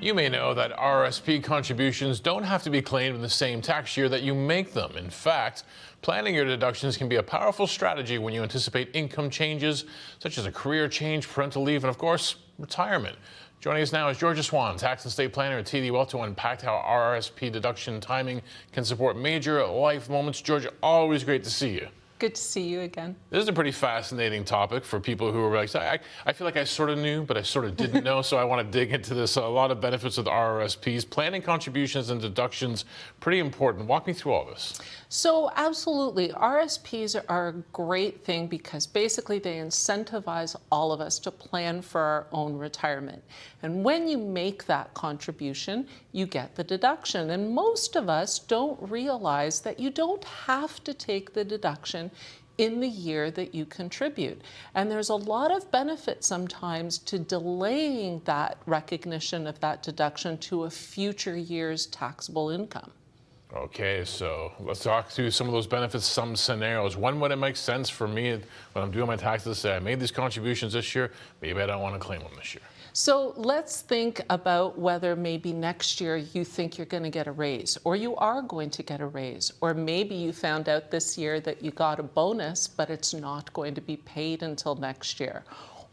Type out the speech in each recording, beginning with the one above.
You may know that RRSP contributions don't have to be claimed in the same tax year that you make them. In fact, planning your deductions can be a powerful strategy when you anticipate income changes, such as a career change, parental leave, and of course, retirement. Joining us now is Georgia Swan, tax and estate planner at TD Wealth, to unpack how RRSP deduction timing can support major life moments. Georgia, always great to see you. Good to see you again. This is a pretty fascinating topic for people who are like, I feel like I sort of knew, but I sort of didn't know, so I want to dig into this. A lot of benefits of the RRSPs. Planning contributions and deductions, pretty important. Walk me through all this. So absolutely, RRSPs are a great thing because basically they incentivize all of us to plan for our own retirement. And when you make that contribution, you get the deduction. And most of us don't realize that you don't have to take the deduction in the year that you contribute. And there's a lot of benefit sometimes to delaying that recognition of that deduction to a future year's taxable income. Okay, so let's talk through some of those benefits, some scenarios. When would it make sense for me when I'm doing my taxes to say I made these contributions this year, maybe I don't want to claim them this year? So let's think about whether maybe next year you think you're going to get a raise, or you are going to get a raise, or maybe you found out this year that you got a bonus, but it's not going to be paid until next year.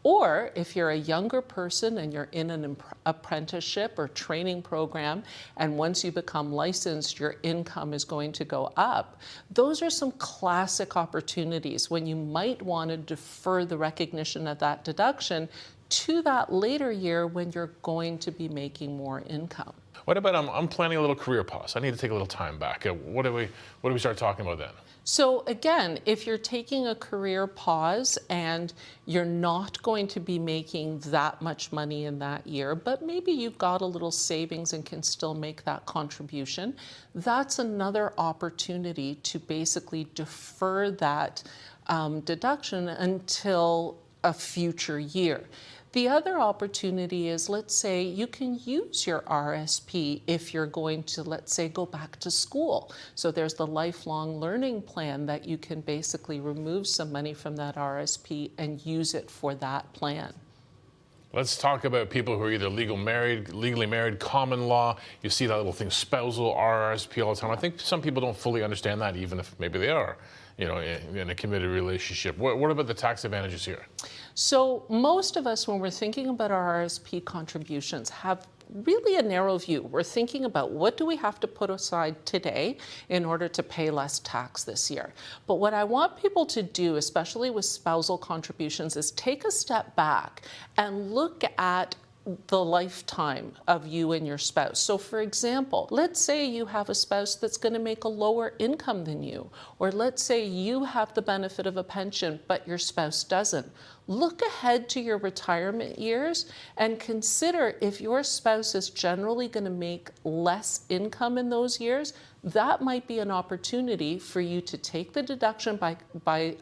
Or if you're a younger person and you're in an apprenticeship or training program, and once you become licensed, your income is going to go up. Those are some classic opportunities when you might want to defer the recognition of that deduction to that later year when you're going to be making more income. What about I'm planning a little career pause? I need to take a little time back. What do we start talking about then? So again, if you're taking a career pause and you're not going to be making that much money in that year, but maybe you've got a little savings and can still make that contribution, that's another opportunity to basically defer that deduction until a future year. The other opportunity is, let's say you can use your RSP if you're going to, let's say, go back to school. So there's the lifelong learning plan that you can basically remove some money from that RSP and use it for that plan. Let's talk about people who are either legally married, common law. You see that little thing, spousal RRSP all the time. I think some people don't fully understand that, even if maybe they are, in a committed relationship. What about the tax advantages here? So most of us, when we're thinking about our RRSP contributions, have really a narrow view. We're thinking about what do we have to put aside today in order to pay less tax this year. But what I want people to do, especially with spousal contributions, is take a step back and look at the lifetime of you and your spouse. So for example, let's say you have a spouse that's going to make a lower income than you, or let's say you have the benefit of a pension, but your spouse doesn't. Look ahead to your retirement years and consider if your spouse is generally going to make less income in those years, that might be an opportunity for you to take the deduction by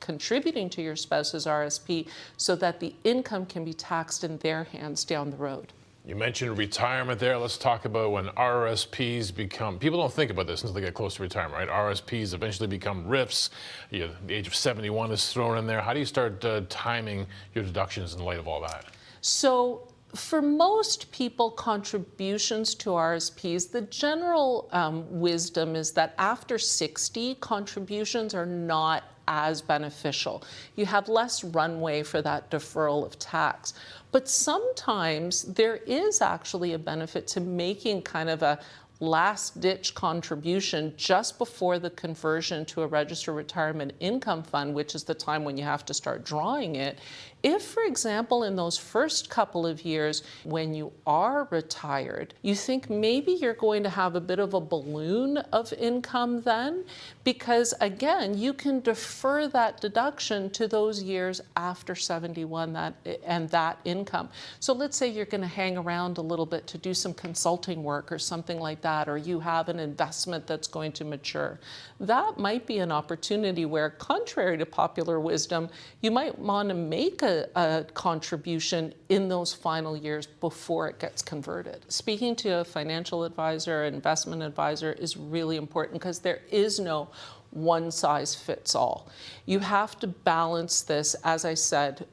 contributing to your spouse's RSP so that the income can be taxed in their hands down the road. You mentioned retirement there. Let's talk about when RRSPs become, people don't think about this until they get close to retirement, right? RRSPs eventually become RRIFs. The age of 71 is thrown in there. How do you start timing your deductions in light of all that? So for most people, contributions to RSPs, the general wisdom is that after 60, contributions are not as beneficial. You have less runway for that deferral of tax. But sometimes there is actually a benefit to making kind of a last-ditch contribution just before the conversion to a registered retirement income fund, which is the time when you have to start drawing it. If, for example, in those first couple of years when you are retired, you think maybe you're going to have a bit of a balloon of income then, because again, you can defer that deduction to those years after 71 and that income. So let's say you're going to hang around a little bit to do some consulting work or something like that, or you have an investment that's going to mature. That might be an opportunity where, contrary to popular wisdom, you might want to make a contribution in those final years before it gets converted. Speaking to a financial advisor, investment advisor is really important because there is no one size fits all. You have to balance this, as I said,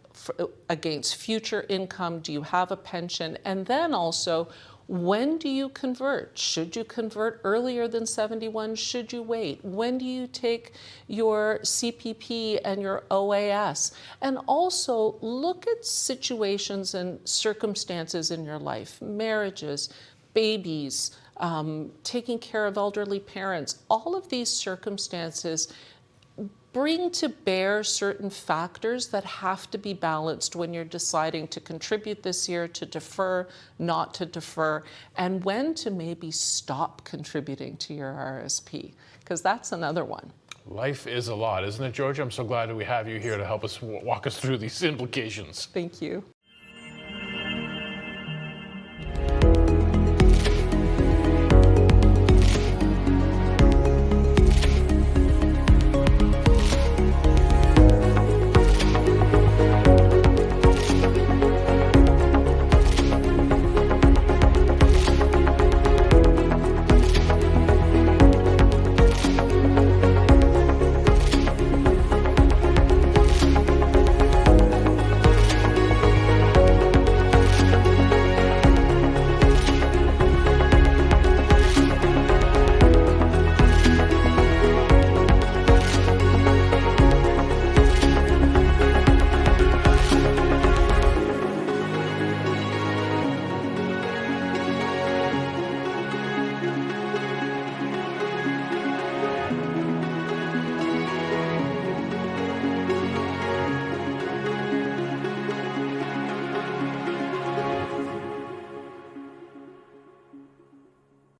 against future income. Do you have a pension? And then also, When do you convert? Should you convert earlier than 71? Should you wait? When do you take your CPP and your OAS? And also look at situations and circumstances in your life, marriages, babies, taking care of elderly parents. All of these circumstances bring to bear certain factors that have to be balanced when you're deciding to contribute this year, to defer, not to defer, and when to maybe stop contributing to your RRSP, because that's another one. Life is a lot, isn't it, Georgia? I'm so glad that we have you here to help us walk us through these implications. Thank you.